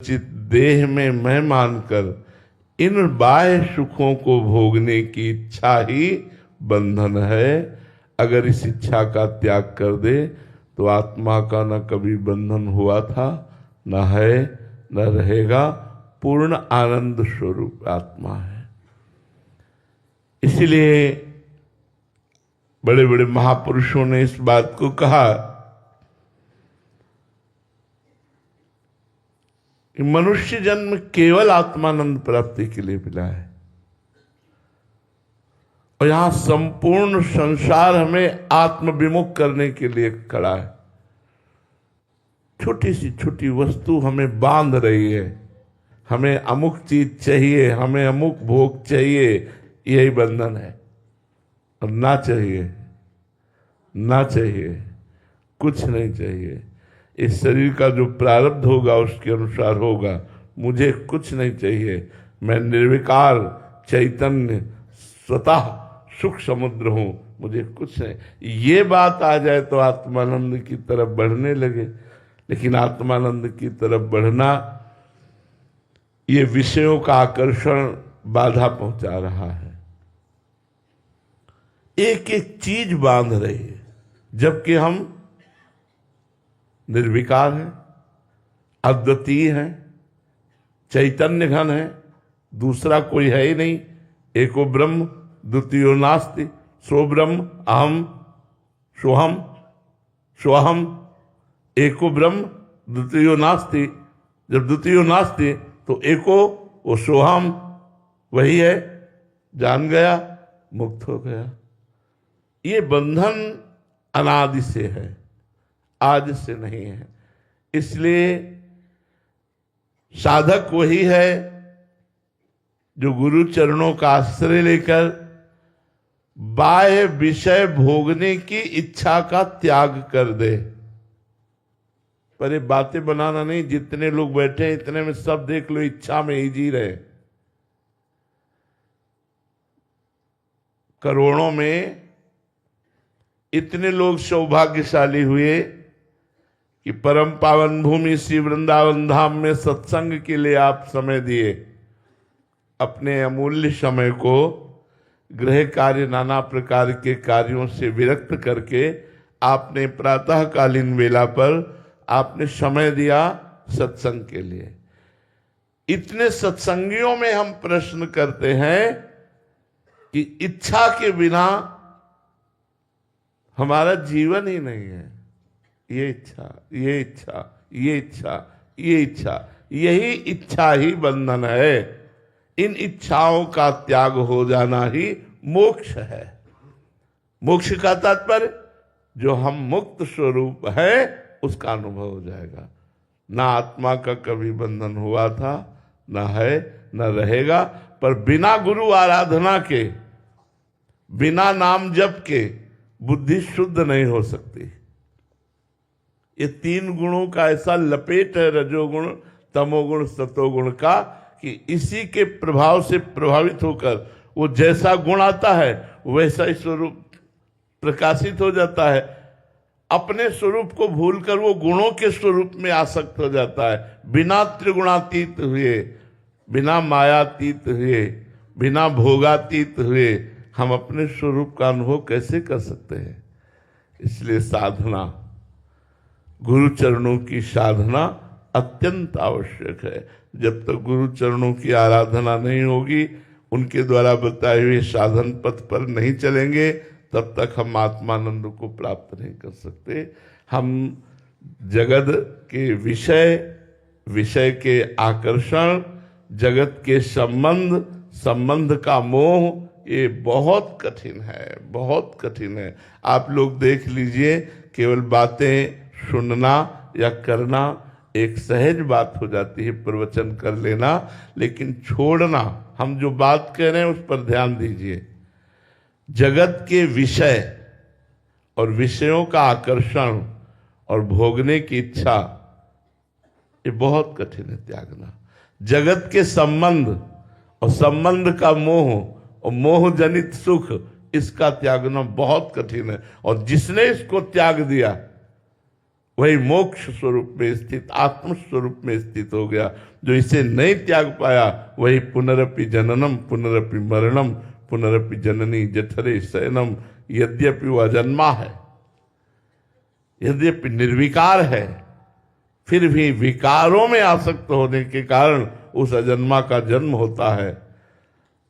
चित देह में मैं मानकर इन बाह्य सुखों को भोगने की इच्छा ही बंधन है। अगर इस इच्छा का त्याग कर दे तो आत्मा का न कभी बंधन हुआ था, न है, न रहेगा। पूर्ण आनंद स्वरूप आत्मा है। इसीलिए बड़े बड़े महापुरुषों ने इस बात को कहा कि मनुष्य जन्म केवल आत्मानंद प्राप्ति के लिए मिला है और यहां संपूर्ण संसार हमें आत्मविमुख करने के लिए खड़ा है। छोटी सी छोटी वस्तु हमें बांध रही है, हमें अमुक चीज चाहिए, हमें अमुक भोग चाहिए, यही बंधन है। और ना चाहिए, ना चाहिए, कुछ नहीं चाहिए। इस शरीर का जो प्रारब्ध होगा उसके अनुसार होगा। मुझे कुछ नहीं चाहिए, मैं निर्विकार चैतन्य स्वतः सुख समुद्र हूं, मुझे कुछ नहीं। ये बात आ जाए तो आत्मानंद की तरफ बढ़ने लगे। लेकिन आत्मानंद की तरफ बढ़ना, ये विषयों का आकर्षण बाधा पहुंचा रहा है। एक एक चीज बांध रही है, जबकि हम निर्विकार हैं, अद्वितीय हैं, चैतन्य घन है, दूसरा कोई है ही नहीं। एको ब्रह्म द्वितीयो नास्ति, सो ब्रह्म अहम सोहम सोहम। एको ब्रह्म द्वितीयो नास्ति, जब द्वितीयो नास्ति तो एको वो सोहम वही है। जान गया, मुक्त हो गया। ये बंधन अनादि से है, आज से नहीं है। इसलिए साधक वही है जो गुरु चरणों का आश्रय लेकर बाह्य विषय भोगने की इच्छा का त्याग कर दे। पर ये बातें बनाना नहीं, जितने लोग बैठे हैं इतने में सब देख लो इच्छा में ही जी रहे। करोड़ों में इतने लोग सौभाग्यशाली हुए कि परम पावन भूमि श्री वृंदावन धाम में सत्संग के लिए आप समय दिए। अपने अमूल्य समय को गृह कार्य, नाना प्रकार के कार्यों से विरक्त करके आपने प्रातःकालीन वेला पर आपने समय दिया सत्संग के लिए। इतने सत्संगियों में हम प्रश्न करते हैं कि इच्छा के बिना हमारा जीवन ही नहीं है। ये इच्छा, ये इच्छा, ये इच्छा, ये इच्छा, यही इच्छा ही बंधन है। इन इच्छाओं का त्याग हो जाना ही मोक्ष है। मोक्ष का तात्पर्य जो हम मुक्त स्वरूप है उसका अनुभव हो जाएगा। ना आत्मा का कभी बंधन हुआ था, ना है, ना रहेगा। पर बिना गुरु आराधना के, बिना नाम जप के बुद्धि शुद्ध नहीं हो सकती। ये तीन गुणों का ऐसा लपेट है, रजोगुण, तमोगुण, सतोगुण का, कि इसी के प्रभाव से प्रभावित होकर वो जैसा गुण आता है वैसा ही स्वरूप प्रकाशित हो जाता है। अपने स्वरूप को भूलकर वो गुणों के स्वरूप में आसक्त हो जाता है। बिना त्रिगुणातीत हुए, बिना मायातीत हुए, बिना भोगातीत हुए हम अपने स्वरूप का अनुभव कैसे कर सकते हैं? इसलिए साधना, गुरु चरणों की साधना अत्यंत आवश्यक है। जब तक गुरु चरणों की आराधना नहीं होगी, उनके द्वारा बताए हुए साधन पथ पर नहीं चलेंगे, तब तक हम आत्मानंद को प्राप्त नहीं कर सकते। हम जगत के विषय, विषय के आकर्षण, जगत के संबंध, संबंध का मोह, ये बहुत कठिन है, बहुत कठिन है। आप लोग देख लीजिए, केवल बातें सुनना या करना एक सहज बात हो जाती है, प्रवचन कर लेना, लेकिन छोड़ना, हम जो बात कह रहे हैं उस पर ध्यान दीजिए। जगत के विषय और विषयों का आकर्षण और भोगने की इच्छा, ये बहुत कठिन है त्यागना। जगत के संबंध और संबंध का मोह और मोह जनित सुख, इसका त्यागना बहुत कठिन है। और जिसने इसको त्याग दिया वही मोक्ष स्वरूप में स्थित आत्म स्वरूप में स्थित हो गया। जो इसे नहीं त्याग पाया वही पुनरपि जननम पुनरपि मरणम पुनरपि जननी जठरे शयनम, यद्यपि वह अजन्मा है, यद्यपि निर्विकार है, फिर भी विकारों में आसक्त होने के कारण उस अजन्मा का जन्म होता है।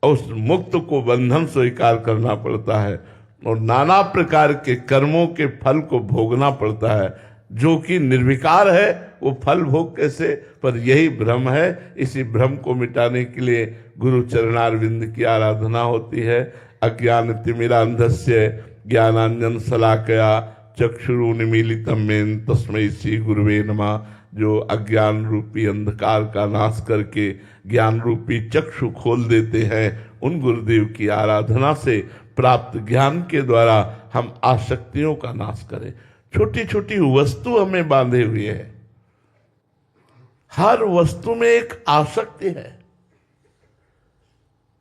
उस मुक्त को बंधन स्वीकार करना पड़ता है और नाना प्रकार के कर्मों के फल को भोगना पड़ता है। जो कि निर्विकार है वो फल भोग कैसे, पर यही भ्रम है। इसी भ्रम को मिटाने के लिए गुरु चरणारविंद की आराधना होती है। अज्ञान तिमिरांधस्य ज्ञानांजन शलाकया चक्षुरुन्मीलितं येन तस्मै श्री गुरुवे नमः। जो अज्ञान रूपी अंधकार का नाश करके ज्ञान रूपी चक्षु खोल देते हैं, उन गुरुदेव की आराधना से प्राप्त ज्ञान के द्वारा हम आसक्तियों का नाश करें। छोटी छोटी वस्तु हमें बांधे हुए है, हर वस्तु में एक आसक्ति है,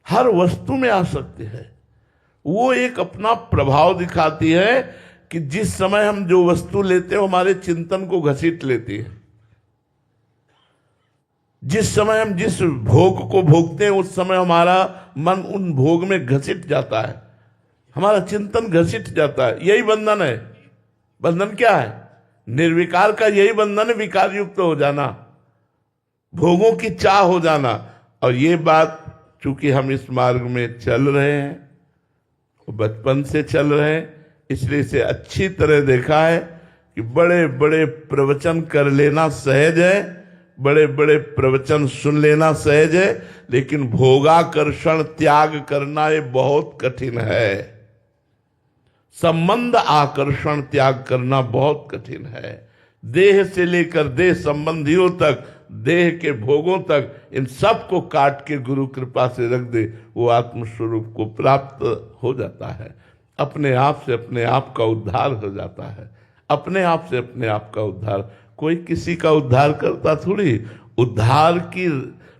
हर वस्तु में आसक्ति है। वो एक अपना प्रभाव दिखाती है कि जिस समय हम जो वस्तु लेते हैं हमारे चिंतन को घसीट लेती है। जिस समय हम जिस भोग को भोगते हैं उस समय हमारा मन उन भोग में घसीट जाता है, हमारा चिंतन घसीट जाता है। यही बंधन है। बंधन क्या है? निर्विकार का यही बंधन है, विकार युक्त हो जाना, भोगों की चाह हो जाना। और ये बात चूंकि हम इस मार्ग में चल रहे हैं, बचपन से चल रहे हैं, इसलिए इसे अच्छी तरह देखा है कि बड़े बड़े प्रवचन कर लेना सहज है, बड़े बड़े प्रवचन सुन लेना सहज है, लेकिन भोगाकर्षण त्याग करना ये बहुत कठिन है। संबंध आकर्षण त्याग करना बहुत कठिन है। देह से लेकर देह संबंधियों तक, देह के भोगों तक, इन सब को काट के गुरु कृपा से रख दे, वो आत्मस्वरूप को प्राप्त हो जाता है। अपने आप से अपने आप का उद्धार हो जाता है। अपने आप से अपने आप का उद्धार, कोई किसी का उद्धार करता थोड़ी। उद्धार की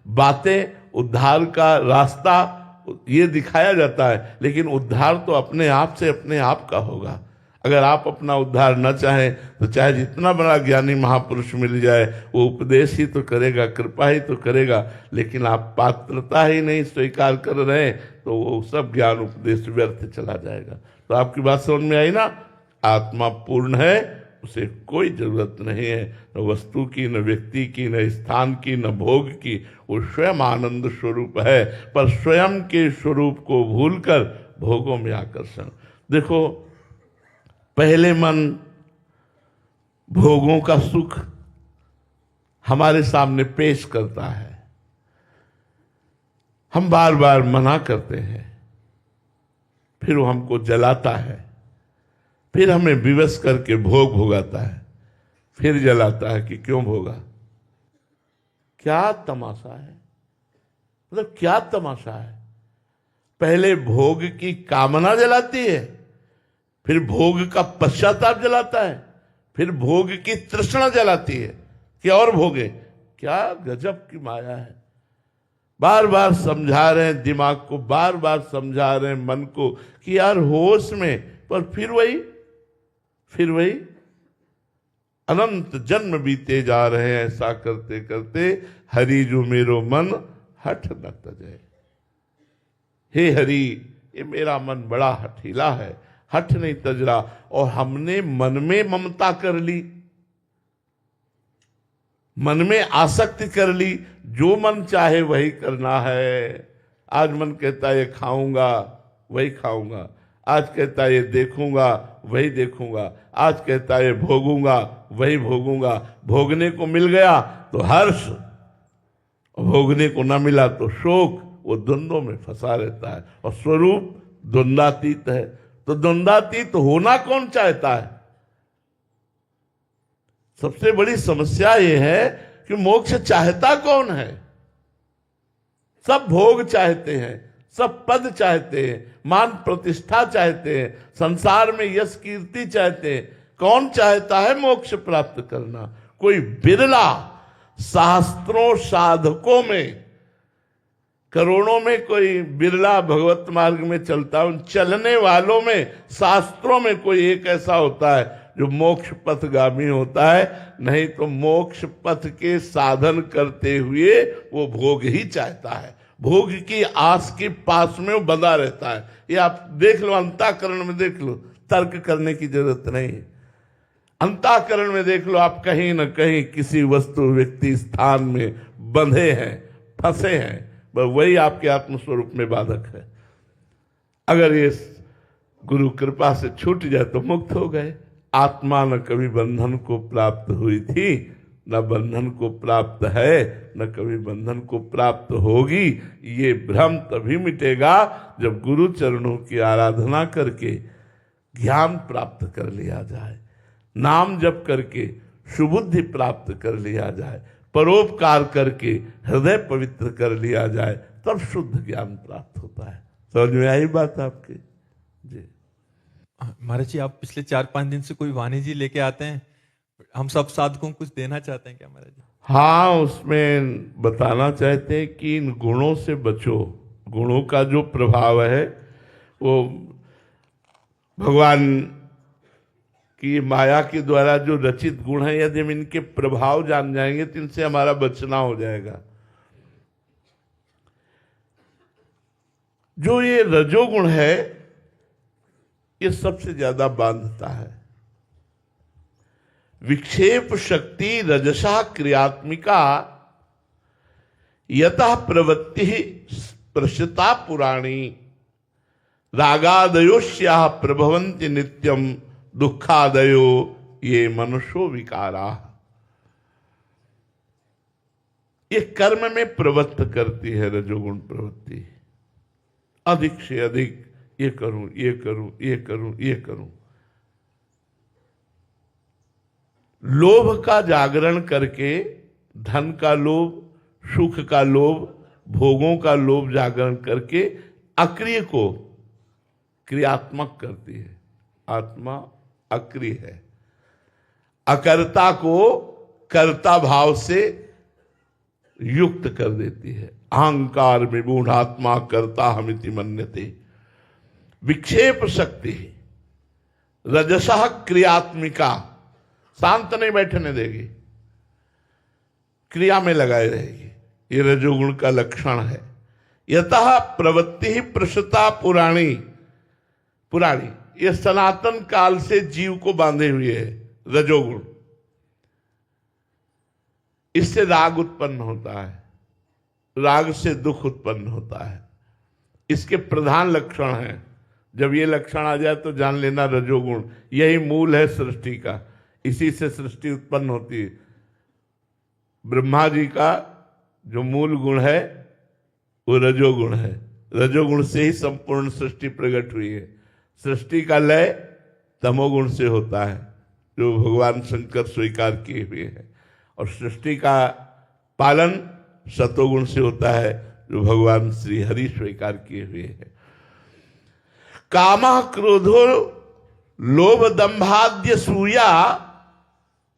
बातें, उद्धार का रास्ता ये दिखाया जाता है, लेकिन उद्धार तो अपने आप से अपने आप का होगा। अगर आप अपना उद्धार न चाहें तो चाहे जितना बड़ा ज्ञानी महापुरुष मिल जाए, वो उपदेश ही तो करेगा, कृपा ही तो करेगा, लेकिन आप पात्रता ही नहीं स्वीकार कर रहे हैं तो वो सब ज्ञान उपदेश व्यर्थ चला जाएगा। तो आपकी बात समझ में आई ना? आत्मा पूर्ण है, उसे कोई जरूरत नहीं है, न वस्तु की, न व्यक्ति की, न स्थान की, न भोग की। वो स्वयं आनंद स्वरूप है, पर स्वयं के स्वरूप को भूलकर भोगों में आकर्षण। देखो, पहले मन भोगों का सुख हमारे सामने पेश करता है, हम बार बार मना करते हैं, फिर वो हमको जलाता है, फिर हमें विवश करके भोग भोगाता है, फिर जलाता है कि क्यों भोगा। क्या तमाशा है, मतलब क्या तमाशा है। पहले भोग की कामना जलाती है, फिर भोग का पश्चाताप जलाता है, फिर भोग की तृष्णा जलाती है कि और भोगे। क्या गजब की माया है। बार बार समझा रहे हैं दिमाग को, बार बार समझा रहे हैं मन को कि यार होश में, पर फिर वही अनंत जन्म बीते जा रहे हैं। ऐसा करते करते हरि जो मेरो मन हठ न तजे। हे हरि, ये मेरा मन बड़ा हठीला है, हठ नहीं तज रहा। और हमने मन में ममता कर ली, मन में आसक्ति कर ली, जो मन चाहे वही करना है। आज मन कहता है ये खाऊंगा, वही खाऊंगा। आज कहता है ये देखूंगा, वही देखूंगा। आज कहता है ये भोगूंगा, वही भोगूंगा। भोगने को मिल गया तो हर्ष, भोगने को ना मिला तो शोक। वो द्वंद्वों में फंसा रहता है और स्वरूप द्वंद्वातीत है। तो द्वंद्वातीत होना कौन चाहता है? सबसे बड़ी समस्या ये है कि मोक्ष चाहता कौन है? सब भोग चाहते हैं, सब पद चाहते हैं, मान प्रतिष्ठा चाहते हैं, संसार में यश कीर्ति चाहते हैं। कौन चाहता है मोक्ष प्राप्त करना? कोई बिरला। शास्त्रों साधकों में करोड़ों में कोई बिरला भगवत मार्ग में चलता है। उन चलने वालों में, शास्त्रों में कोई एक ऐसा होता है जो मोक्ष पथगामी होता है, नहीं तो मोक्ष पथ के साधन करते हुए वो भोग ही चाहता है, भोग की आस के पास में वो बंधा रहता है। ये आप देख लो, अंतःकरण में देख लो, तर्क करने की जरूरत नहीं। अंतःकरण में देख लो, आप कहीं न कहीं किसी वस्तु, व्यक्ति, स्थान में बंधे हैं, फंसे हैं, बस वही आपके आत्मस्वरूप में बाधक है। अगर ये गुरु कृपा से छूट जाए तो मुक्त हो गए। आत्मा न कभी बंधन को प्राप्त हुई थी, न बंधन को प्राप्त है, न कभी बंधन को प्राप्त होगी। ये भ्रम तभी मिटेगा जब गुरु चरणों की आराधना करके ज्ञान प्राप्त कर लिया जाए, नाम जप करके सुबुद्धि प्राप्त कर लिया जाए, परोपकार करके हृदय पवित्र कर लिया जाए, तब शुद्ध ज्ञान प्राप्त होता है। समझ में आई बात आपके? जी महाराज जी, आप पिछले 4-5 दिन से कोई वाणी जी लेके आते हैं, हम सब साधकों को कुछ देना चाहते हैं क्या महाराज जी? हाँ, उसमें बताना चाहते हैं कि इन गुणों से बचो। गुणों का जो प्रभाव है वो भगवान की माया के द्वारा जो रचित गुण है, यदि हम इनके प्रभाव जान जाएंगे तो इनसे हमारा बचना हो जाएगा। जो ये रजोगुण है, ये सबसे ज्यादा बांधता है। विक्षेप शक्ति रजसा क्रियात्मिका यतः प्रवृत्ति प्रसृता पुराणी रागादयोश्याः प्रभवन्ति नित्यम दुखादयो ये मनुष्यो विकारा। ये कर्म में प्रवृत्त करती है रजोगुण प्रवृत्ति, अधिक से अधिक ये करूं, ये करूं, ये करूं, ये करूं। लोभ का जागरण करके, धन का लोभ, सुख का लोभ, भोगों का लोभ जागरण करके अक्रिय को क्रियात्मक करती है। आत्मा अक्रिय है, अकर्ता को कर्ता भाव से युक्त कर देती है। अहंकार विमूढ़ आत्मा कर्ता हमिति मन्यते। विक्षेप शक्ति रजसः क्रियात्मिका, शांत नहीं बैठने देगी, क्रिया में लगाई रहेगी। ये रजोगुण का लक्षण है। यतः प्रवृत्ति ही प्रसृता पुराणी, पुराणी ये सनातन काल से जीव को बांधे हुए है रजोगुण। इससे राग उत्पन्न होता है, राग से दुख उत्पन्न होता है। इसके प्रधान लक्षण हैं। जब ये लक्षण आ जाए तो जान लेना रजोगुण यही मूल है सृष्टि का, इसी से सृष्टि उत्पन्न होती है। ब्रह्मा जी का जो मूल गुण है वो रजोगुण है। रजोगुण से ही संपूर्ण सृष्टि प्रकट हुई है। सृष्टि का लय तमोगुण से होता है, जो भगवान शंकर स्वीकार किए हुए हैं, और सृष्टि का पालन सतोगुण से होता है, जो भगवान श्री हरि स्वीकार किए हुए हैं। कामः क्रोधो लोभ दंभाद्य सूया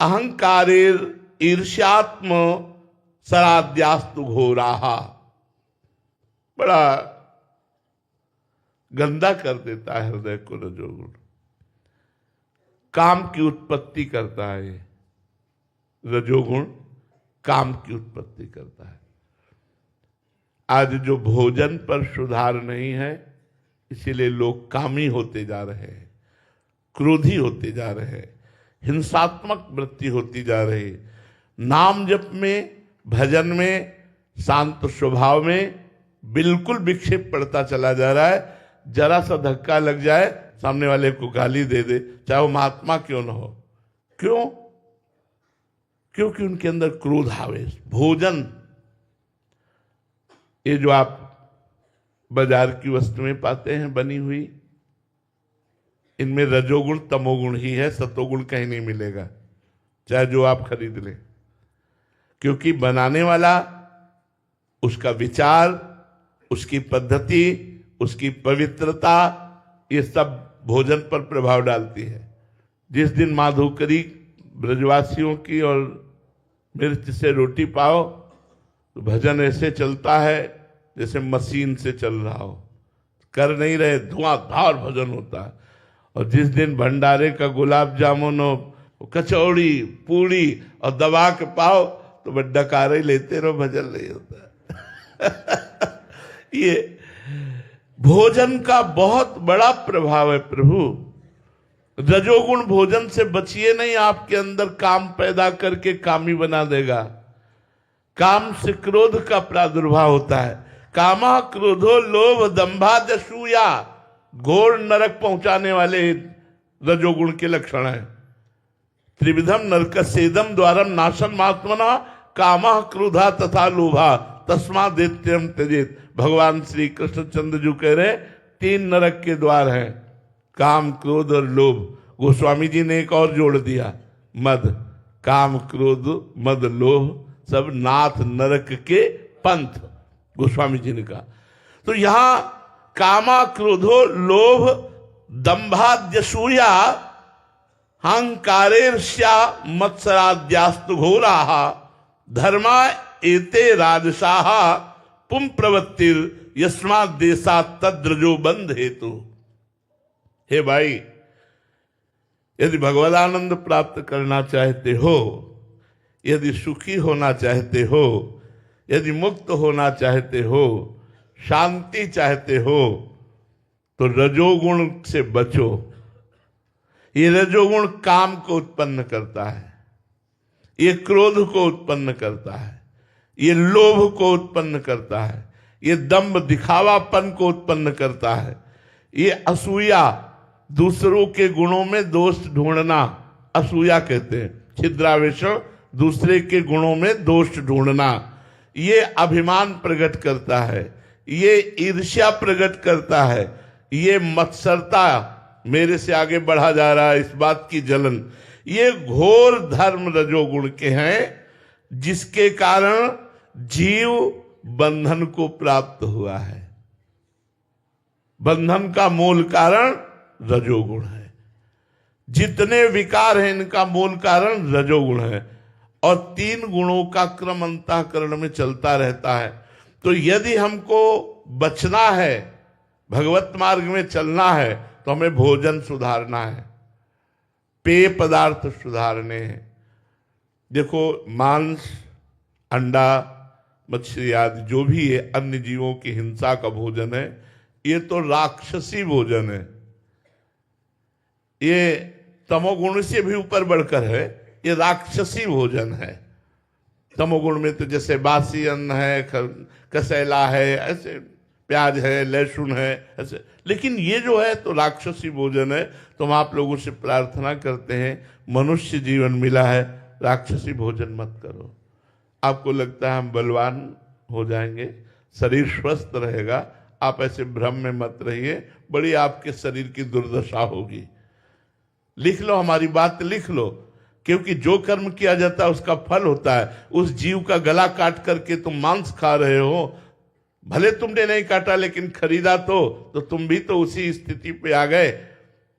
अहंकारेर ईर्ष्यात्म सराद्यास्तु घोराहा। बड़ा गंदा कर देता है हृदय को रजोगुण। काम की उत्पत्ति करता है ये रजोगुण, काम की उत्पत्ति करता है। आज जो भोजन पर सुधार नहीं है, इसीलिए लोग कामी होते जा रहे हैं, क्रोधी होते जा रहे हैं, हिंसात्मक वृत्ति होती जा रही है। नाम जप में, भजन में, शांत स्वभाव में बिल्कुल विक्षेप पड़ता चला जा रहा है। जरा सा धक्का लग जाए, सामने वाले को गाली दे दे, चाहे वो महात्मा क्यों न हो। क्यों? क्योंकि उनके अंदर क्रोध आवेश। भोजन, ये जो आप बाजार की वस्तुएं पाते हैं बनी हुई, इनमें रजोगुण तमोगुण ही है, सतोगुण कहीं नहीं मिलेगा, चाहे जो आप खरीद लें। क्योंकि बनाने वाला, उसका विचार, उसकी पद्धति, उसकी पवित्रता, ये सब भोजन पर प्रभाव डालती है। जिस दिन माधुकरी ब्रजवासियों की और मिर्च से रोटी पाओ तो भजन ऐसे चलता है जैसे मशीन से चल रहा हो, कर नहीं रहे, धुआंधार भजन होता है। और जिस दिन भंडारे का गुलाब जामुन हो, कचौड़ी, पूड़ी और दबा के पाओ तो बस डकारे ही लेते रहो, भजन नहीं होता। ये भोजन का बहुत बड़ा प्रभाव है प्रभु। रजोगुण भोजन से बचिए नहीं, आपके अंदर काम पैदा करके कामी बना देगा। काम से क्रोध का प्रादुर्भाव होता है। कामा क्रोधो लोभ दंभादसूया, घोर नरक पहुंचाने वाले रजोगुण के लक्षण हैं। त्रिविधम नरकस्येदम द्वारम नाशम महात्मना कामा क्रोधा तथा लोभा तस्मादेत्यम त्यजेत। भगवान श्री कृष्णचंद्र जी कह रहे 3 नरक के द्वार हैं, काम, क्रोध और लोभ। गोस्वामी जी ने एक और जोड़ दिया, मद। काम, क्रोध, मद, लोभ सब नाथ नरक के पंथ, गोस्वामी जी ने कहा। तो यहां कामा क्रोधो लोभ दंभाद्यसूया हंकारेर्ष्या मत्सराद्यास्तु घोराः धर्मा एते राजसाः पुम प्रवृत्तिर यस्मात् देशात् तद्रजो बंध हेतु। हे भाई, यदि भगवदानंद प्राप्त करना चाहते हो, यदि सुखी होना चाहते हो, यदि मुक्त होना चाहते हो, शांति चाहते हो, तो रजोगुण से बचो। ये रजोगुण काम को उत्पन्न करता है, ये क्रोध को उत्पन्न करता है, ये लोभ को उत्पन्न करता है, ये दंभ दिखावापन को उत्पन्न करता है, ये असूया, दूसरों के गुणों में दोष ढूंढना, असूया कहते हैं। छिद्रावेशम, दूसरे के गुणों में दोष ढूंढना, ये अभिमान प्रकट करता है, ये ईर्ष्या प्रकट करता है, ये मत्सरता, मेरे से आगे बढ़ा जा रहा है, इस बात की जलन, ये घोर धर्म रजोगुण के हैं, जिसके कारण जीव बंधन को प्राप्त हुआ है। बंधन का मूल कारण रजोगुण है। जितने विकार हैं इनका मूल कारण रजोगुण है। और 3 गुणों का क्रम अंतःकरण में चलता रहता है। तो यदि हमको बचना है, भगवत मार्ग में चलना है, तो हमें भोजन सुधारना है, पेय पदार्थ सुधारने हैं। देखो, मांस, अंडा, मछली आदि जो भी है अन्य जीवों की हिंसा का भोजन है, ये तो राक्षसी भोजन है। ये तमोगुण से भी ऊपर बढ़कर है, ये राक्षसी भोजन है। तमोगुण में तो जैसे बासी अन्न है, कसैला है, ऐसे प्याज है, लहसुन है, ऐसे। लेकिन ये जो है तो राक्षसी भोजन है। तो हम आप लोगों से प्रार्थना करते हैं, मनुष्य जीवन मिला है, राक्षसी भोजन मत करो। आपको लगता है हम बलवान हो जाएंगे, शरीर स्वस्थ रहेगा, आप ऐसे भ्रम में मत रहिए, बड़ी आपके शरीर की दुर्दशा होगी। लिख लो, हमारी बात लिख लो, क्योंकि जो कर्म किया जाता है उसका फल होता है। उस जीव का गला काट करके तुम मांस खा रहे हो, भले तुमने नहीं काटा लेकिन खरीदा तो तुम भी तो उसी स्थिति पे आ गए।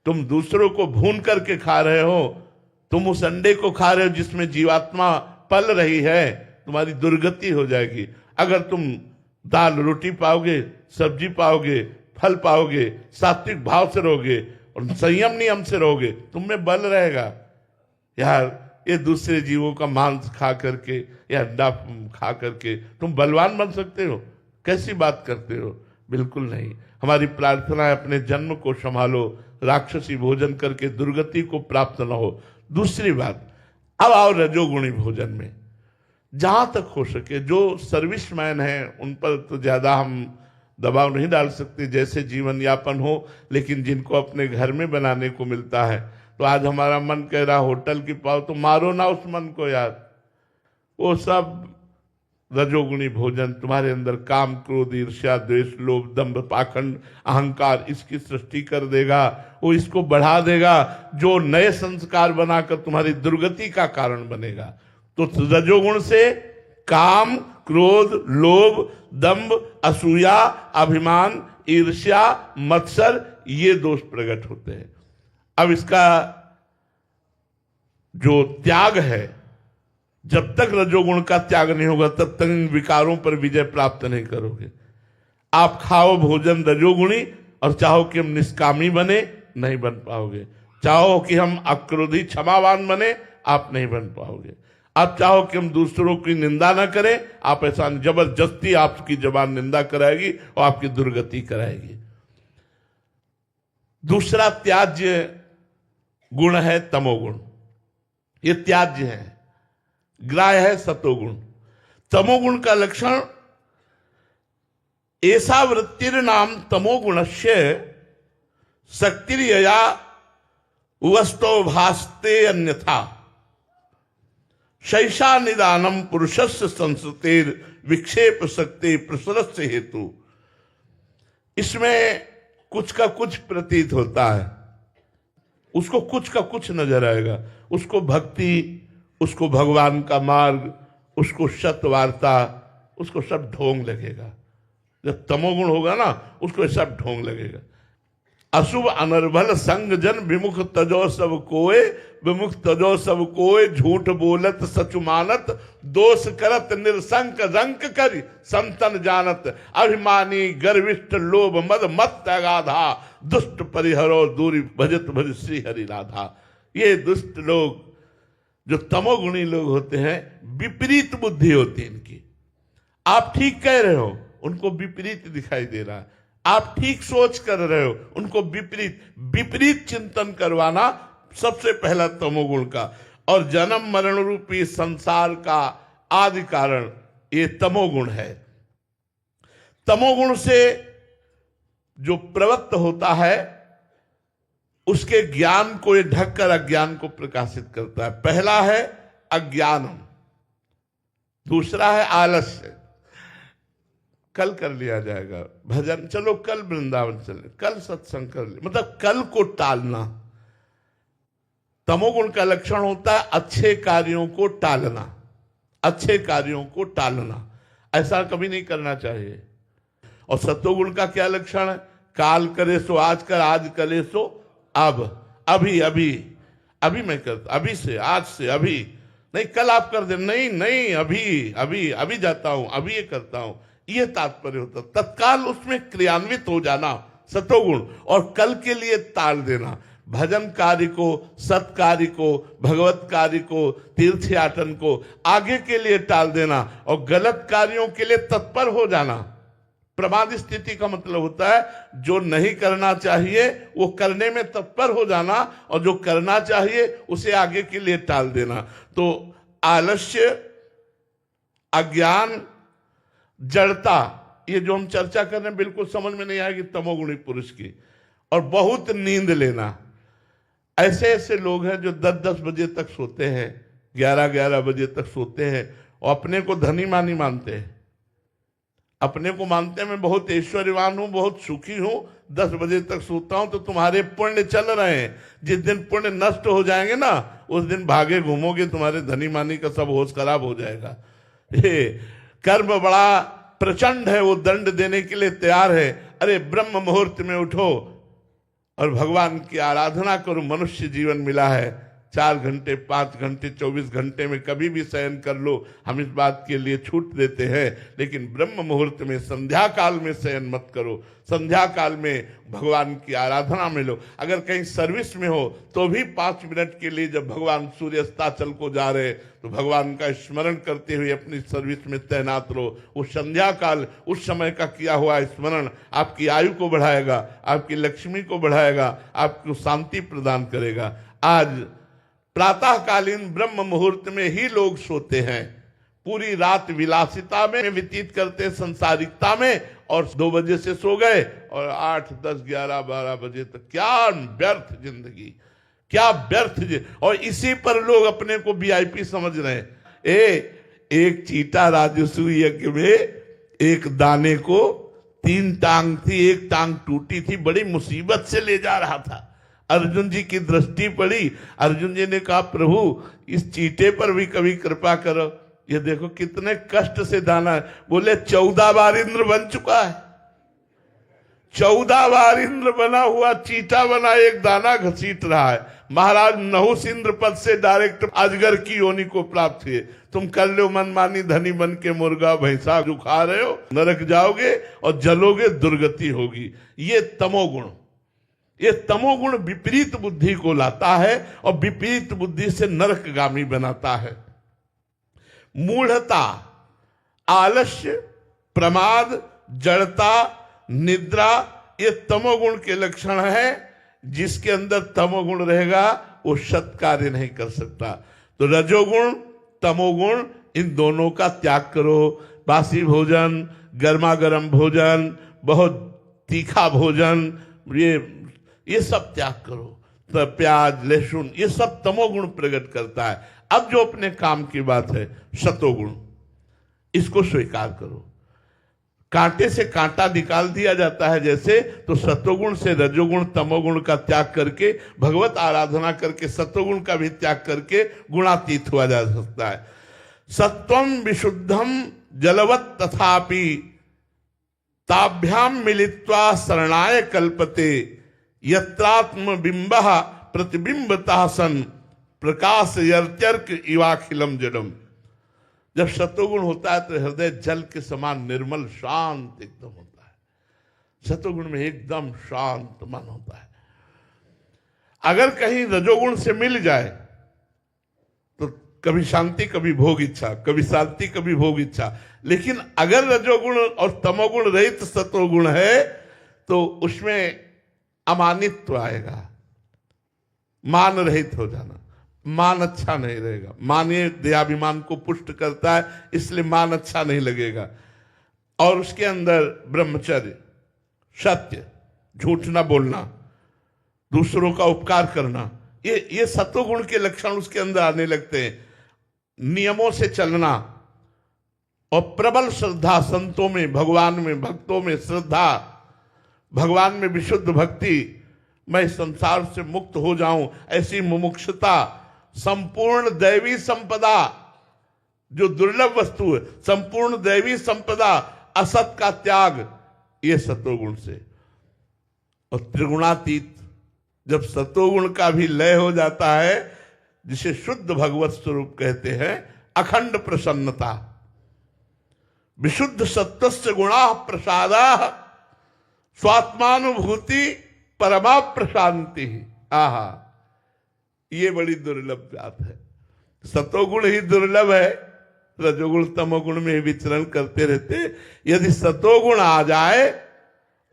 तुम दूसरों को भून करके खा रहे हो, तुम उस अंडे को खा रहे हो जिसमें जीवात्मा पल रही है, तुम्हारी दुर्गति हो जाएगी। अगर तुम दाल रोटी पाओगे, सब्जी पाओगे, फल पाओगे, सात्विक भाव से रहोगे और संयम नियम से रहोगे, तुम में बल रहेगा। यार, ये दूसरे जीवों का मांस खा करके या अंडा खा करके तुम बलवान बन सकते हो? कैसी बात करते हो? बिल्कुल नहीं। हमारी प्रार्थना है, अपने जन्म को संभालो, राक्षसी भोजन करके दुर्गति को प्राप्त न हो। दूसरी बात, अब आओ रजोगुणी भोजन में। जहां तक हो सके, जो सर्विसमैन हैं उन पर तो ज्यादा हम दबाव नहीं डाल सकते, जैसे जीवन यापन हो, लेकिन जिनको अपने घर में बनाने को मिलता है, तो आज हमारा मन कह रहा होटल की पाओ, तो मारो ना उस मन को यार। वो सब रजोगुणी भोजन तुम्हारे अंदर काम, क्रोध, ईर्ष्या, द्वेष, लोभ, दंभ, पाखंड, अहंकार, इसकी सृष्टि कर देगा। वो इसको बढ़ा देगा, जो नए संस्कार बनाकर तुम्हारी दुर्गति का कारण बनेगा। तो रजोगुण से काम, क्रोध, लोभ, दंभ, असूया, अभिमान, ईर्ष्या, मत्सर, ये दोष प्रकट होते हैं। अब इसका जो त्याग है, जब तक रजोगुण का त्याग नहीं होगा तब तक इन विकारों पर विजय प्राप्त नहीं करोगे। आप खाओ भोजन रजोगुणी और चाहो कि हम निष्कामी बने, नहीं बन पाओगे। चाहो कि हम अक्रोधी क्षमावान बने, आप नहीं बन पाओगे। आप चाहो कि हम दूसरों की निंदा ना करें, आप ऐसा जबरदस्ती आपकी जबान निंदा कराएगी और आपकी दुर्गति कराएगी। दूसरा त्याज्य गुण है तमोगुण। ये त्याज्य है, ग्राह्य है सतोगुण। तमोगुण का लक्षण ऐसा वृत्तिर नाम तमोगुणस्य शक्तिर्यया वस्तो भास्ते अन्यथा शैषा निदानम पुरुषस्य संस्कृतिर विक्षेप शक्ति प्रसरस्य हेतु। इसमें कुछ का कुछ प्रतीत होता है, उसको कुछ का कुछ नजर आएगा, उसको भक्ति, उसको भगवान का मार्ग, उसको सत्वार्ता, उसको सब ढोंग लगेगा। जब तमोगुण होगा ना, उसको सब ढोंग लगेगा। अशुभ अनर्भल संग जन विमुख तजो सब कोय, विमुख तजो सब कोय झूठ बोलत सच मानत, दोष करत निरसंक रंक कर संतन जानत, अभिमानी गर्विष्ठ लोभ मद मत अगाधा, दुष्ट परिहरो दूरी भजत भज श्री हरि राधा। ये दुष्ट लोग, जो तमोगुणी लोग होते हैं, विपरीत बुद्धि होती है इनकी। आप ठीक कह रहे हो, उनको विपरीत दिखाई दे रहा है। आप ठीक सोच कर रहे हो, उनको विपरीत चिंतन करवाना सबसे पहला तमोगुण का। और जन्म मरण रूपी संसार का आदि कारण ये तमोगुण है। तमोगुण से जो प्रवृत्त होता है, उसके ज्ञान को ये ढककर अज्ञान को प्रकाशित करता है। पहला है अज्ञानम, दूसरा है आलस्य। कल कर लिया जाएगा भजन, चलो कल वृंदावन चले, कल सत्संग कर ले, मतलब कल को टालना। तमोगुण का लक्षण होता है अच्छे कार्यों को टालना, अच्छे कार्यों को टालना, ऐसा कभी नहीं करना चाहिए। और सत्वगुण का क्या लक्षण है? काल करे सो आज कर, आज करे सो अब, अभी अभी अभी मैं करता, अभी से, आज से, अभी नहीं, कल आप कर दे, नहीं नहीं, अभी अभी अभी जाता हूं, अभी ये करता हूं, ये तात्पर्य होता। तत्काल उसमें क्रियान्वित हो जाना सतोगुण, और कल के लिए टाल देना। भजन कार्य को, सत्कार्य को, भगवत कार्य को, तीर्थयाटन को आगे के लिए टाल देना, और गलत कार्यों के लिए तत्पर हो जाना। प्रमाद स्थिति का मतलब होता है जो नहीं करना चाहिए वो करने में तत्पर हो जाना, और जो करना चाहिए उसे आगे के लिए टाल देना। तो आलस्य, अज्ञान, जड़ता, ये जो हम चर्चा कर रहे हैं बिल्कुल समझ में नहीं आएगी तमोगुणी पुरुष की। और बहुत नींद लेना। ऐसे ऐसे लोग हैं जो 10-10 बजे तक सोते हैं, 11-11 बजे तक सोते हैं, और अपने को धनी मानी मानते हैं, अपने को मानते हैं मैं बहुत ऐश्वर्यवान हूं, बहुत सुखी हूं, 10 बजे तक सोता हूं तो तुम्हारे पुण्य चल रहे हैं। जिस दिन पुण्य नष्ट हो जाएंगे ना, उस दिन भागे घूमोगे, तुम्हारे धनी मानी का सब होश खराब हो जाएगा। ये कर्म बड़ा प्रचंड है, वो दंड देने के लिए तैयार है। अरे ब्रह्म मुहूर्त में उठो और भगवान की आराधना करो। मनुष्य जीवन मिला है, 4 घंटे, 5 घंटे, 24 घंटे में कभी भी शयन कर लो, हम इस बात के लिए छूट देते हैं। लेकिन ब्रह्म मुहूर्त में, संध्या काल में शयन मत करो। संध्या काल में भगवान की आराधना में लो। अगर कहीं सर्विस में हो तो भी 5 मिनट के लिए, जब भगवान सूर्यास्ताचल को जा रहे, तो भगवान का स्मरण करते हुए अपनी सर्विस में तैनात रहो। वो संध्या काल, उस समय का किया हुआ स्मरण आपकी आयु को बढ़ाएगा, आपकी लक्ष्मी को बढ़ाएगा, आपको शांति प्रदान करेगा। आज प्रातःकालीन ब्रह्म मुहूर्त में ही लोग सोते हैं, पूरी रात विलासिता में व्यतीत करते, संसारिकता में, और 2 बजे से सो गए और 8, 10, 11, 12 बजे तक। क्या व्यर्थ जिंदगी, क्या व्यर्थ। और इसी पर लोग अपने को वीआईपी समझ रहे हैं। एक चीटा राजस्व यज्ञ में एक दाने को 3 टांग थी, एक टांग टूटी थी, बड़ी मुसीबत से ले जा रहा था। अर्जुन जी की दृष्टि पड़ी, अर्जुन जी ने कहा प्रभु इस चीटे पर भी कभी कृपा करो, ये देखो कितने कष्ट से दाना है। बोले 14 बार इंद्र बन चुका है, 14 बार इंद्र बना हुआ चीटा बना, एक दाना घसीट रहा है। महाराज नहुस इंद्र पद से डायरेक्ट अजगर की योनि को प्राप्त हुए। तुम कर लो मनमानी, धनी बन के मुर्गा भैंसा जो खा रहे हो, नरक जाओगे और जलोगे, दुर्गति होगी। ये तमोगुण, ये तमोगुण विपरीत बुद्धि को लाता है और विपरीत बुद्धि से नरकगामी बनाता है। मूढ़ता, आलस्य, प्रमाद, जड़ता, निद्रा, ये तमोगुण के लक्षण है। जिसके अंदर तमोगुण रहेगा वो सत् कार्य नहीं कर सकता। तो रजोगुण, तमोगुण, इन दोनों का त्याग करो। बासी भोजन, गर्मा गर्म भोजन, बहुत तीखा भोजन, ये सब त्याग करो। तो प्याज, लहसुन, ये सब तमोगुण प्रकट करता है। अब जो अपने काम की बात है, सतोगुण, इसको स्वीकार करो। कांटे से कांटा निकाल दिया जाता है जैसे, तो सतोगुण से रजोगुण तमोगुण का त्याग करके भगवत आराधना करके सतोगुण का भी त्याग करके गुणातीत हुआ जा सकता है। सत्वम विशुद्धम जलवत तथापि ताभ्याम मिलित्वा शरणाय कल्पते यत्रात्म बिंबः प्रतिबिंबतः सन प्रकाश यर्त्यर्क इवाखिलम जडम। जब सतोगुण होता है तो हृदय जल के समान निर्मल शांत एकदम होता है। सतोगुण में एकदम शांत मन होता है। अगर कहीं रजोगुण से मिल जाए तो कभी शांति, कभी भोग इच्छा, कभी शांति, कभी भोग इच्छा। लेकिन अगर रजोगुण और तमोगुण रहित सतोगुण है तो उसमें अमानित्व आएगा, मान रहित हो जाना। मान अच्छा नहीं रहेगा। मान ये देहाभिमान को पुष्ट करता है, इसलिए मान अच्छा नहीं लगेगा। और उसके अंदर ब्रह्मचर्य, सत्य, झूठ ना बोलना, दूसरों का उपकार करना, ये सत्वगुण के लक्षण उसके अंदर आने लगते हैं। नियमों से चलना और प्रबल श्रद्धा, संतों में, भगवान में, भक्तों में श्रद्धा, भगवान में विशुद्ध भक्ति, मैं संसार से मुक्त हो जाऊं, ऐसी मुमुक्षुता, संपूर्ण दैवी संपदा, जो दुर्लभ वस्तु है, संपूर्ण दैवी संपदा, असत का त्याग, ये सतोगुण से। और त्रिगुणातीत, जब सतोगुण का भी लय हो जाता है, जिसे शुद्ध भगवत स्वरूप कहते हैं, अखंड प्रसन्नता, विशुद्ध सत्वस्य गुणा प्रसादा स्वात्मानुभूति परमा प्रशांति। आहा, ये बड़ी दुर्लभ बात है। सतोगुण ही दुर्लभ है, रजोगुण तमोगुण में विचरण करते रहते। यदि सतोगुण आ जाए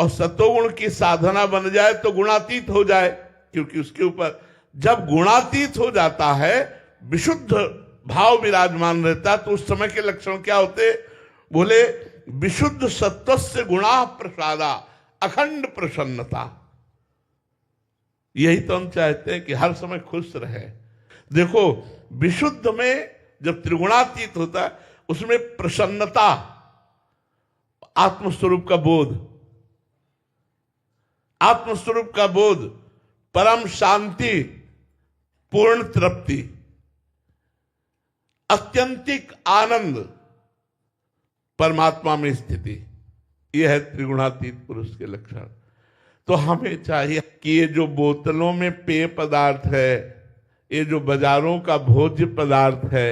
और सतोगुण की साधना बन जाए तो गुणातीत हो जाए, क्योंकि उसके ऊपर जब गुणातीत हो जाता है, विशुद्ध भाव विराजमान रहता, तो उस समय के लक्षण क्या होते? बोले विशुद्ध सत्वस्य गुणा प्रसादा, अखंड प्रसन्नता। यही तो हम चाहते हैं कि हर समय खुश रहे। देखो, विशुद्ध में जब त्रिगुणातीत होता है, उसमें प्रसन्नता, आत्मस्वरूप का बोध, आत्मस्वरूप का बोध, परम शांति, पूर्ण तृप्ति, अत्यंतिक आनंद, परमात्मा में स्थिति, यह है त्रिगुणातीत पुरुष के लक्षण। तो हमें चाहिए कि ये जो बोतलों में पेय पदार्थ है, ये जो बाजारों का भोज्य पदार्थ है,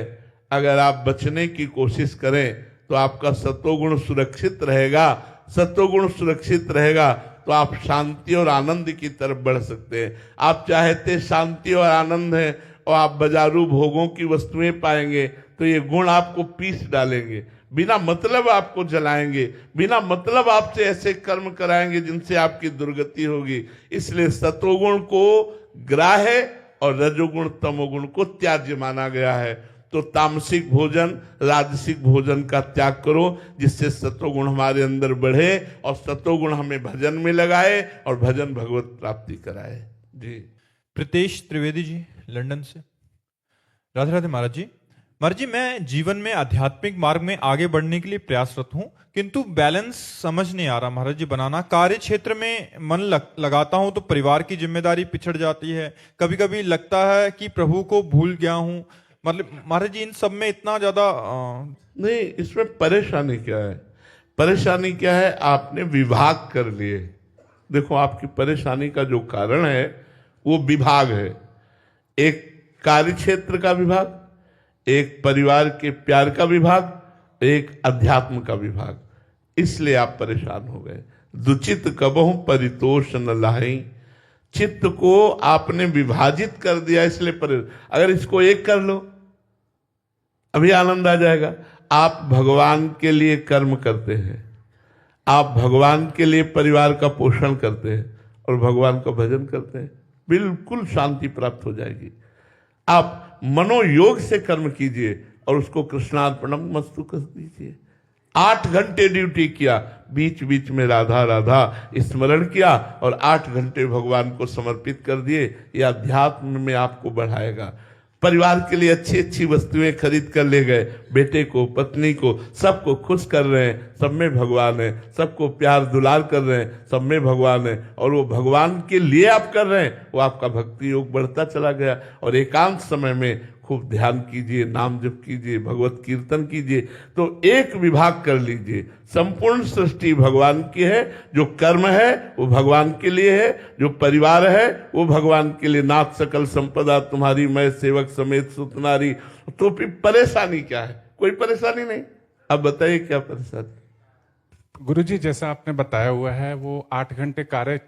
अगर आप बचने की कोशिश करें तो आपका सतोगुण सुरक्षित रहेगा। सतोगुण सुरक्षित रहेगा तो आप शांति और आनंद की तरफ बढ़ सकते हैं। आप चाहते शांति और आनंद है और आप बाजारू भोगों की वस्तुएं पाएंगे, तो ये गुण आपको पीस डालेंगे, बिना मतलब आपको जलाएंगे, बिना मतलब आपसे ऐसे कर्म कराएंगे जिनसे आपकी दुर्गति होगी। इसलिए सतोगुण को ग्राह्य और रजोगुण तमोगुण को त्याज्य माना गया है। तो तामसिक भोजन, राजसिक भोजन का त्याग करो, जिससे सतोगुण हमारे अंदर बढ़े और सतोगुण हमें भजन में लगाए और भजन भगवत प्राप्ति कराए। जी। प्रीतेश त्रिवेदी जी, लंदन से। राधे राधे महाराज जी। महाराज जी, मैं जीवन में आध्यात्मिक मार्ग में आगे बढ़ने के लिए प्रयासरत हूँ, किंतु बैलेंस समझ नहीं आ रहा महाराज जी बनाना। कार्य क्षेत्र में मन लगाता हूँ तो परिवार की जिम्मेदारी पिछड़ जाती है। कभी कभी लगता है कि प्रभु को भूल गया हूँ। मतलब महाराज जी, इन सब में इतना ज्यादा नहीं, इसमें परेशानी क्या है? परेशानी क्या है? आपने विभाग कर लिए। देखो, आपकी परेशानी का जो कारण है वो विभाग है। एक कार्य क्षेत्र का विभाग, एक परिवार के प्यार का विभाग, एक अध्यात्म का विभाग। इसलिए आप परेशान हो गए। दुचित कबहु परितोष न लाही, चित्त को आपने विभाजित कर दिया, इसलिए अगर इसको एक कर लो अभी आनंद आ जाएगा। आप भगवान के लिए कर्म करते हैं, आप भगवान के लिए परिवार का पोषण करते हैं और भगवान का भजन करते हैं, बिल्कुल शांति प्राप्त हो जाएगी। आप मनोयोग से कर्म कीजिए और उसको कृष्णार्पणम मस्तु कर दीजिए। 8 घंटे ड्यूटी किया, बीच बीच में राधा राधा स्मरण किया और 8 घंटे भगवान को समर्पित कर दिए। यह अध्यात्म में आपको बढ़ाएगा। परिवार के लिए अच्छी अच्छी वस्तुएं खरीद कर ले गए, बेटे को, पत्नी को, सबको खुश कर रहे हैं, सब में भगवान है। सबको प्यार दुलार कर रहे हैं, सब में भगवान है। और वो भगवान के लिए आप कर रहे हैं, वो आपका भक्ति योग बढ़ता चला गया। और एकांत समय में खूब ध्यान कीजिए, नाम जप कीजिए, भगवत कीर्तन कीजिए। तो एक विभाग कर लीजिए, संपूर्ण सृष्टि भगवान की है, जो कर्म है वो भगवान के लिए है, जो परिवार है वो भगवान के लिए। नाथ सकल संपदा तुम्हारी, मैं सेवक समेत सुतनारी। तो फिर परेशानी क्या है? कोई परेशानी नहीं। अब बताइए क्या परेशानी? गुरुजी, जैसा आपने बताया हुआ है, वो 8 घंटे कार्य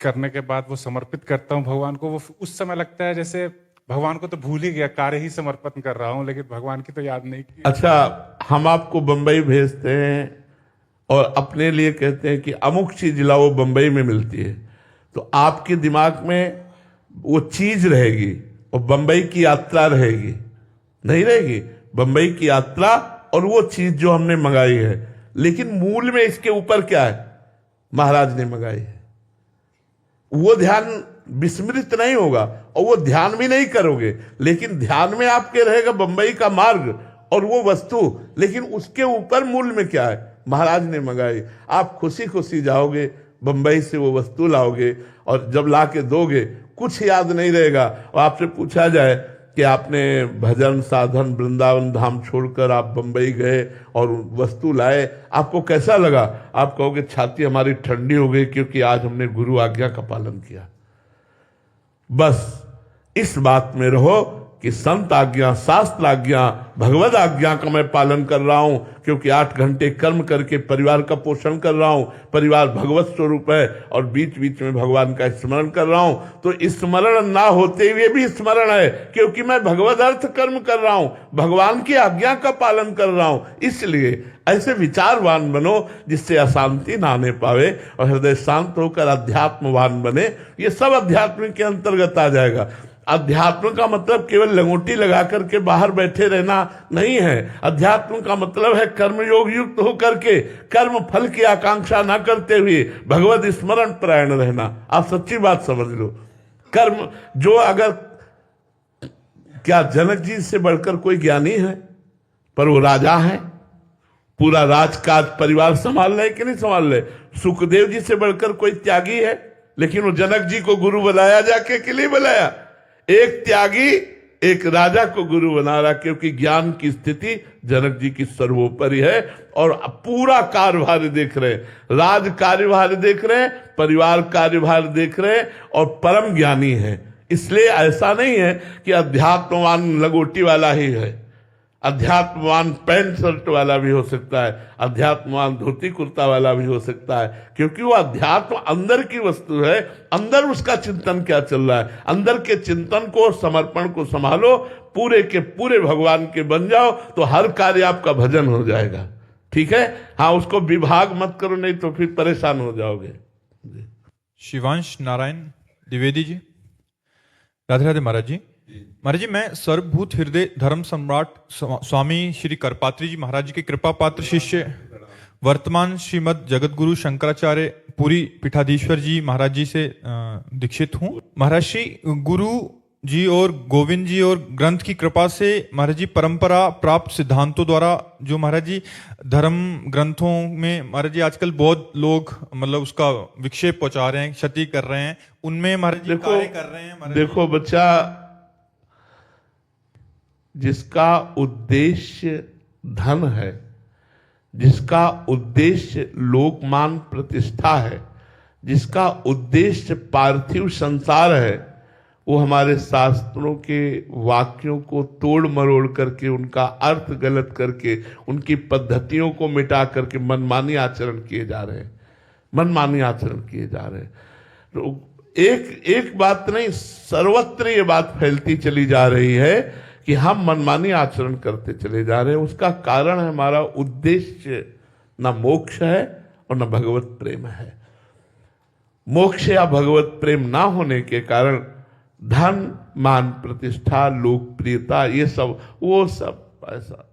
करने के बाद वो समर्पित करता हूँ भगवान को। वो उस समय लगता है जैसे भगवान को तो भूल ही गया, कार्य ही समर्पण कर रहा हूं, लेकिन भगवान की तो याद नहीं की। अच्छा, हम आपको बंबई भेजते हैं और अपने लिए कहते हैं कि अमुक चीज लाओ, बंबई में मिलती है, तो आपके दिमाग में वो चीज रहेगी और बंबई की यात्रा रहेगी? नहीं रहेगी। बंबई की यात्रा और वो चीज जो हमने मंगाई है, लेकिन मूल में इसके ऊपर क्या है? महाराज ने मंगाई है। वो ध्यान विस्मृत नहीं होगा और वो ध्यान भी नहीं करोगे, लेकिन ध्यान में आपके रहेगा बंबई का मार्ग और वो वस्तु, लेकिन उसके ऊपर मूल में क्या है? महाराज ने मंगाई। आप खुशी खुशी जाओगे, बंबई से वो वस्तु लाओगे और जब ला के दोगे कुछ याद नहीं रहेगा। और आपसे पूछा जाए कि आपने भजन साधन वृंदावन धाम छोड़कर आप बंबई गए और वस्तु लाए, आपको कैसा लगा? आप कहोगे छाती हमारी ठंडी हो गई, क्योंकि आज हमने गुरु आज्ञा का पालन किया। बस इस बात में रहो कि संत आज्ञा, शास्त्र आज्ञा, भगवत आज्ञा का मैं पालन कर रहा हूं, क्योंकि 8 घंटे कर्म करके परिवार का पोषण कर रहा हूं। परिवार भगवत स्वरूप है और बीच बीच में भगवान का स्मरण कर रहा हूं। तो स्मरण ना होते हुए भी स्मरण है, क्योंकि मैं भगवत अर्थ कर्म कर रहा हूं, भगवान की आज्ञा का पालन कर रहा हूं। इसलिए ऐसे विचारवान बनो जिससे अशांति ना आने पावे और हृदय शांत होकर अध्यात्मवान बने। ये सब अध्यात्म के अंतर्गत आ जाएगा। अध्यात्म का मतलब केवल लंगोटी लगा करके बाहर बैठे रहना नहीं है। अध्यात्म का मतलब है कर्मयोग युक्त होकर के कर्म फल की आकांक्षा ना करते हुए भगवत स्मरण परायण रहना। आप सच्ची बात समझ लो। कर्म जो, अगर क्या जनक जी से बढ़कर कोई ज्ञानी है? पर वो राजा है, पूरा राजकाज परिवार संभाल रहे कि नहीं संभाल रहे। सुखदेव जी से बढ़कर कोई त्यागी है? लेकिन वो जनक जी को गुरु बनाया जाके के लिए बनाया। एक त्यागी एक राजा को गुरु बना रहा, क्योंकि ज्ञान की स्थिति जनक जी की सर्वोपरि है और पूरा कार्यभार देख रहे हैं, राज कार्यभार देख रहे हैं, परिवार कार्यभार देख रहे हैं और परम ज्ञानी है। इसलिए ऐसा नहीं है कि अध्यात्मवान लगोटी वाला ही है। अध्यात्मवान पैंट शर्ट वाला भी हो सकता है, अध्यात्मवान धोती कुर्ता वाला भी हो सकता है, क्योंकि वो अध्यात्म अंदर की वस्तु है। अंदर उसका चिंतन क्या चल रहा है, अंदर के चिंतन को, समर्पण को संभालो, पूरे के पूरे भगवान के बन जाओ, तो हर कार्य आपका भजन हो जाएगा। ठीक है? हाँ, उसको विभाग मत करो, नहीं तो फिर परेशान हो जाओगे। शिवांश नारायण द्विवेदी जी। राधे राधे महाराज जी। महाराज जी, मैं सर्वभूत हृदय धर्म सम्राट स्वामी श्री करपात्री जी महाराज जी के कृपा पात्र शिष्य, वर्तमान श्रीमद जगतगुरु शंकराचार्य पुरी पीठाधीश्वर जी महाराज जी से दीक्षित हूँ। महाराज श्री गुरु जी और गोविंद जी और ग्रंथ की कृपा से महाराज जी परंपरा प्राप्त सिद्धांतों द्वारा जो महाराज जी धर्म ग्रंथों में महाराज जी आजकल बहुत लोग मतलब उसका विक्षेप पहुंचा रहे हैं, क्षति कर रहे हैं, उनमें महाराज जी कार्य कर रहे हैं। देखो बच्चा, जिसका उद्देश्य धन है, जिसका उद्देश्य लोकमान प्रतिष्ठा है, जिसका उद्देश्य पार्थिव संसार है, वो हमारे शास्त्रों के वाक्यों को तोड़ मरोड़ करके, उनका अर्थ गलत करके, उनकी पद्धतियों को मिटा करके मनमानी आचरण किए जा रहे हैं, मनमानी आचरण किए जा रहे हैं। तो एक बात नहीं, सर्वत्र ये बात फैलती चली जा रही है कि हम मनमानी आचरण करते चले जा रहे हैं। उसका कारण है हमारा उद्देश्य न मोक्ष है और न भगवत प्रेम है। मोक्ष या भगवत प्रेम ना होने के कारण धन, मान, प्रतिष्ठा, लोकप्रियता, ये सब वो सब ऐसा।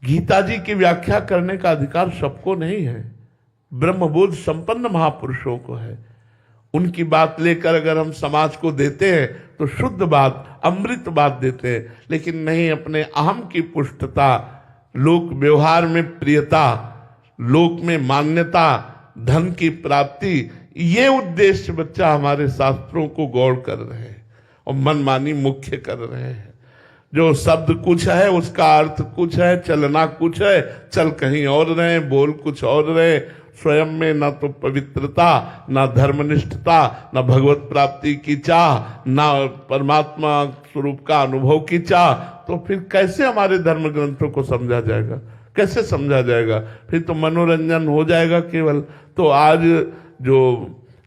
गीता जी की व्याख्या करने का अधिकार सबको नहीं है, ब्रह्मबोध संपन्न महापुरुषों को है। उनकी बात लेकर अगर हम समाज को देते हैं तो शुद्ध बात, अमृत बात देते हैं, लेकिन नहीं, अपने अहम की पुष्टता, लोक व्यवहार में प्रियता, लोक में मान्यता, धन की प्राप्ति, ये उद्देश्य बच्चा हमारे शास्त्रों को गौड़ कर रहे हैं और मनमानी मुख्य कर रहे हैं। जो शब्द कुछ है उसका अर्थ कुछ है, चलना कुछ है, चल कहीं और रहे, बोल कुछ और रहे, स्वयं में न तो पवित्रता, न धर्मनिष्ठता, न भगवत प्राप्ति की चाह, न परमात्मा स्वरूप का अनुभव की चाह, तो फिर कैसे हमारे धर्म ग्रंथों को समझा जाएगा? कैसे समझा जाएगा? फिर तो मनोरंजन हो जाएगा केवल। तो आज जो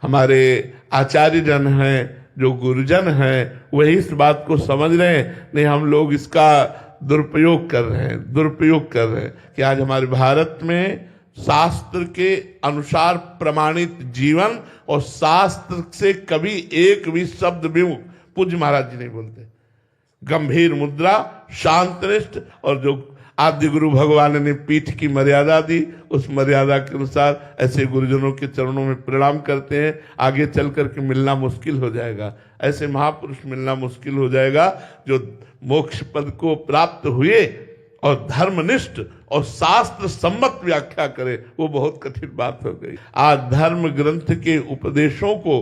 हमारे आचार्य जन हैं, जो गुरुजन हैं, वही इस बात को समझ रहे हैं, नहीं हम लोग इसका दुरुपयोग कर रहे हैं कि आज हमारे भारत में शास्त्र के अनुसार प्रमाणित जीवन और शास्त्र से कभी एक भी शब्द भी पूज्य महाराज जी नहीं बोलते। गंभीर मुद्रा, शांतनिष्ठ, और जो आदि गुरु भगवान ने पीठ की मर्यादा दी, उस मर्यादा के अनुसार ऐसे गुरुजनों के चरणों में प्रणाम करते हैं। आगे चल करके मिलना मुश्किल हो जाएगा, ऐसे महापुरुष मिलना मुश्किल हो जाएगा जो मोक्ष पद को प्राप्त हुए और धर्मनिष्ठ और शास्त्र सम्मत व्याख्या करे, वो बहुत कठिन बात हो गई। आज धर्म ग्रंथ के उपदेशों को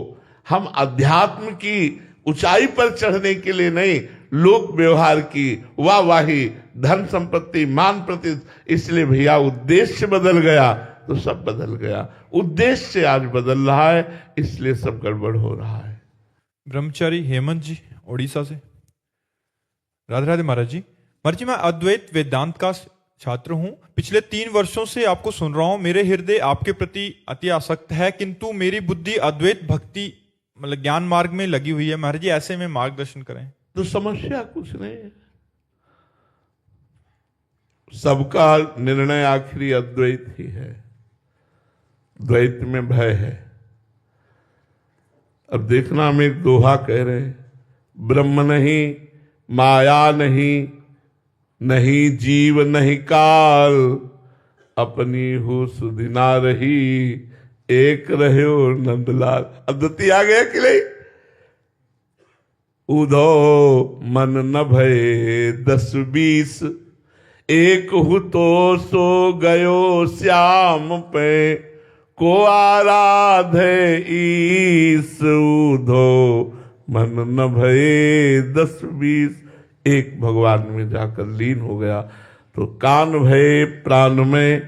हम अध्यात्म की ऊंचाई पर चढ़ने के लिए नहीं, लोक व्यवहार की वाहवाही, धन संपत्ति, मान प्रतिष्ठा, इसलिए भैया उद्देश्य बदल गया तो सब बदल गया। उद्देश्य आज बदल रहा है, इसलिए सब गड़बड़ हो रहा है। ब्रह्मचारी हेमंत जी उड़ीसा से। राधे राधे महाराज जी। महाराज जी, मैं अद्वैत वेदांत का छात्र हूं। पिछले 3 वर्षों से आपको सुन रहा हूं। मेरे हृदय आपके प्रति अति आसक्त है, किंतु मेरी बुद्धि अद्वैत भक्ति मतलब ज्ञान मार्ग में लगी हुई है। महाराज जी, ऐसे में मार्गदर्शन करें। तो समस्या कुछ नहीं है, सबका निर्णय आखिरी अद्वैत ही है। द्वैत में भय है। अब देखना, हम एक दोहा कह रहे हैं, ब्रह्म नहीं, माया नहीं, नहीं जीव नहीं काल, अपनी हो सुदिना रही, एक रहो नंदलाल। अद्वैती आ गया कि नहीं? उधो मन न भय 10-20, एक हु तो सो गयो श्याम पे, को आराधे ईस। उधो मन न भय 10-20, एक भगवान में जाकर लीन हो गया। तो कान भय प्राण में,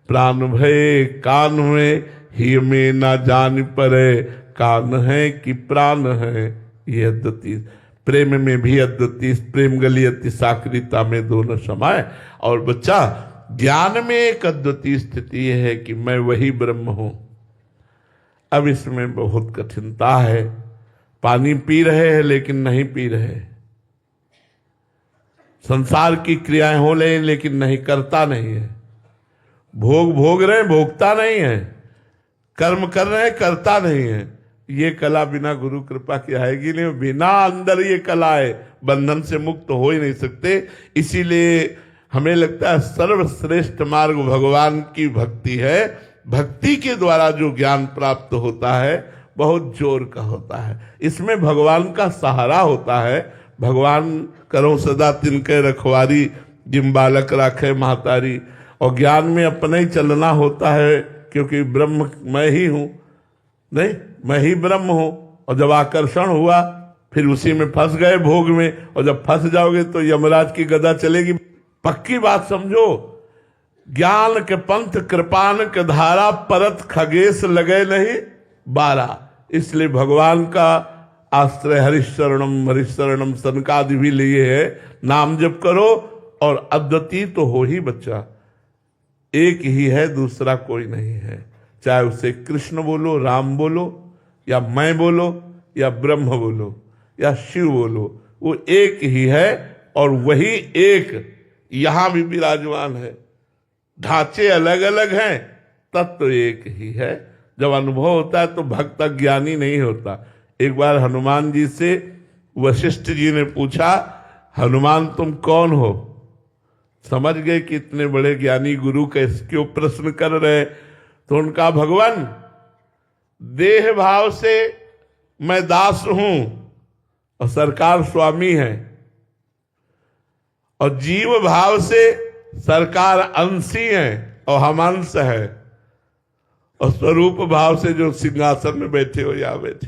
प्राण भय कान में, ही में ना जान परे, कान है कि प्राण है। ये अद्वैती प्रेम में भी अद्वैती, प्रेम गली अति साक्रिता में दोनों समाये। और बच्चा, ज्ञान में एक अद्वैती स्थिति है कि मैं वही ब्रह्म हूं। अब इसमें बहुत कठिनता है। पानी पी रहे हैं लेकिन नहीं पी रहे, संसार की क्रियाएं हो रही लेकिन नहीं करता नहीं है, भोग रहे हैं भोगता नहीं है, कर्म कर रहे हैं करता नहीं है। ये कला बिना गुरु कृपा की आएगी नहीं। बिना अंदर ये कला है, बंधन से मुक्त हो ही नहीं सकते। इसीलिए हमें लगता है सर्वश्रेष्ठ मार्ग भगवान की भक्ति है। भक्ति के द्वारा जो ज्ञान प्राप्त होता है बहुत जोर का होता है, इसमें भगवान का सहारा होता है। भगवान करो सदा तिनके रखवारी, जिम बालक राखे महतारी। और ज्ञान में अपने ही चलना होता है, क्योंकि ब्रह्म मैं ही हूं, नहीं मैं ही ब्रह्म हूं। और जब आकर्षण हुआ फिर उसी में फंस गए भोग में, और जब फंस जाओगे तो यमराज की गदा चलेगी। पक्की बात समझो, ज्ञान के पंथ कृपान के धारा, परत खगेश लगे नहीं 12। इसलिए भगवान का आश्रय हरिशरणम हरिशरणम सनकादि भी लिए है। नाम जप करो और अद्वितीय तो हो ही बच्चा, एक ही है, दूसरा कोई नहीं है। चाहे उसे कृष्ण बोलो, राम बोलो, या मैं बोलो या ब्रह्म बोलो या शिव बोलो, वो एक ही है और वही एक यहां भी विराजमान है। ढांचे अलग अलग हैं, तत्व एक ही है। जब अनुभव होता है तो भक्त ज्ञानी नहीं होता। एक बार हनुमान जी से वशिष्ठ जी ने पूछा, हनुमान तुम कौन हो? समझ गए कि इतने बड़े ज्ञानी गुरु कैसे क्यों प्रश्न कर रहे। तो उनका, भगवान देह भाव से मैं दास हूं और सरकार स्वामी है, और जीव भाव से सरकार अंशी है और हम अंश है, और स्वरूप भाव से जो सिंहासन में बैठे हो या बैठे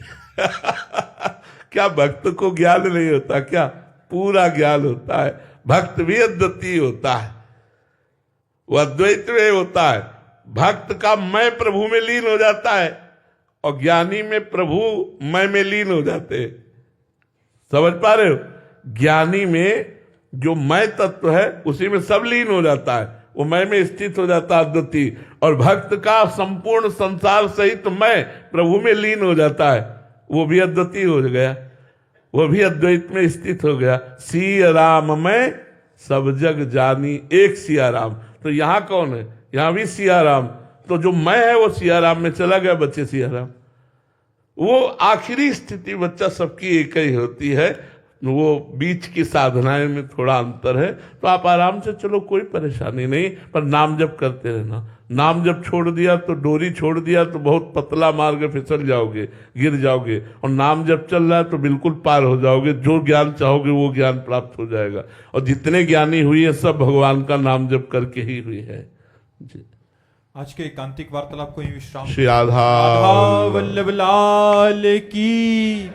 क्या भक्त को ज्ञान नहीं होता? क्या पूरा ज्ञान होता है। भक्त भी अद्वितीय होता है, वो अद्वैत में होता है। भक्त का मैं प्रभु में लीन हो जाता है और ज्ञानी में प्रभु मैं में लीन हो जाते हैं। समझ पा रहे हो? ज्ञानी में जो मैं तत्व है उसी में सब लीन हो जाता है, वो मैं में स्थित हो जाता है अद्वितीय। और भक्त का संपूर्ण संसार सहित मैं प्रभु में लीन हो जाता है, वो भी अद्वितीय हो गया, वो भी अद्वैत में स्थित हो गया। सिया राम में सब जग जानी एक सिया राम। तो यहाँ कौन है? यहाँ भी सिया राम। तो जो मैं है वो सिया राम में चला गया, बच्चे सिया राम। वो आखिरी स्थिति बच्चा सबकी एक ही होती है, वो बीच की साधनाएं में थोड़ा अंतर है। तो आप आराम से चलो, कोई परेशानी नहीं, पर नाम जप करते रहना। नाम जप छोड़ दिया तो, डोरी छोड़ दिया तो बहुत पतला मार्ग फिसल जाओगे, गिर जाओगे। और नाम जप चल रहा है तो बिल्कुल पार हो जाओगे। जो ज्ञान चाहोगे वो ज्ञान प्राप्त हो जाएगा। और जितने ज्ञानी हुई है सब भगवान का नाम जप करके ही हुई है जी। आज के एकांतिक वार्तालाप को ही विश्राम। श्री राधा वल्लभ लाल की